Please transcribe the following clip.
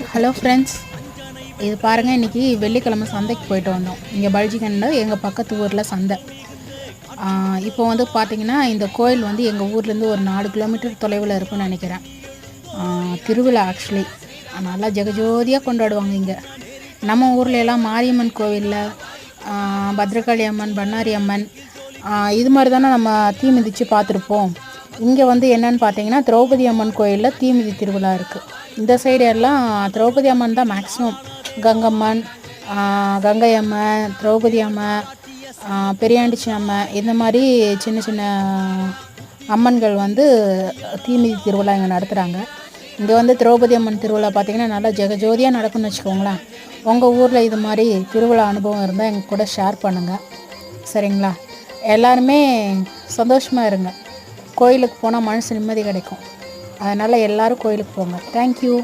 Hello friends, இது பாருங்கள். இன்றைக்கி வெள்ளிக்கிழமை சந்தைக்கு போயிட்டு வந்தோம். இங்கே பல்ஜிகன்ல எங்கள் பக்கத்து ஊரில் சந்தை. இப்போ வந்து பார்த்திங்கன்னா, இந்த கோயில் வந்து எங்கள் ஊர்லேருந்து ஒரு 4 கிலோமீட்டர் தொலைவில் இருக்குன்னு நினைக்கிறேன். திருவிழா ஆக்சுவலி நல்லா ஜெகஜோதியாக கொண்டாடுவாங்க இங்கே. நம்ம ஊரில் எல்லாம் மாரியம்மன் கோவிலில் பத்ரகாளி அம்மன், பண்ணாரி அம்மன் இது மாதிரி தானே நம்ம தீ மிதித்து பார்த்துருப்போம். இங்கே வந்து என்னென்னு பார்த்தீங்கன்னா, திரௌபதி அம்மன் கோயிலில் தீமிதி திருவிழா இருக்குது. இந்த சைடு எல்லாம் திரௌபதி அம்மன் தான் மேக்ஸிமம். கங்கம்மன், கங்கை அம்மன், திரௌபதி அம்மன், பெரியாண்டிச்சி அம்மன், இந்த மாதிரி சின்ன சின்ன அம்மன்கள் வந்து தீமிதி திருவிழா இங்கே நடத்துகிறாங்க. இங்கே வந்து திரௌபதி அம்மன் திருவிழா பார்த்திங்கன்னா நல்லா ஜெகஜோதியாக நடக்கும்னு வச்சுக்கோங்களேன். உங்கள் ஊரில் இது மாதிரி திருவிழா அனுபவம் இருந்தால் எங்கள் கூட ஷேர் பண்ணுங்கள், சரிங்களா? எல்லாருமே சந்தோஷமாக இருங்க. கோயிலுக்கு போனால் மனசு நிம்மதி கிடைக்கும். அதனால் எல்லோரும் கோயிலுக்கு போங்க. தேங்க்யூ.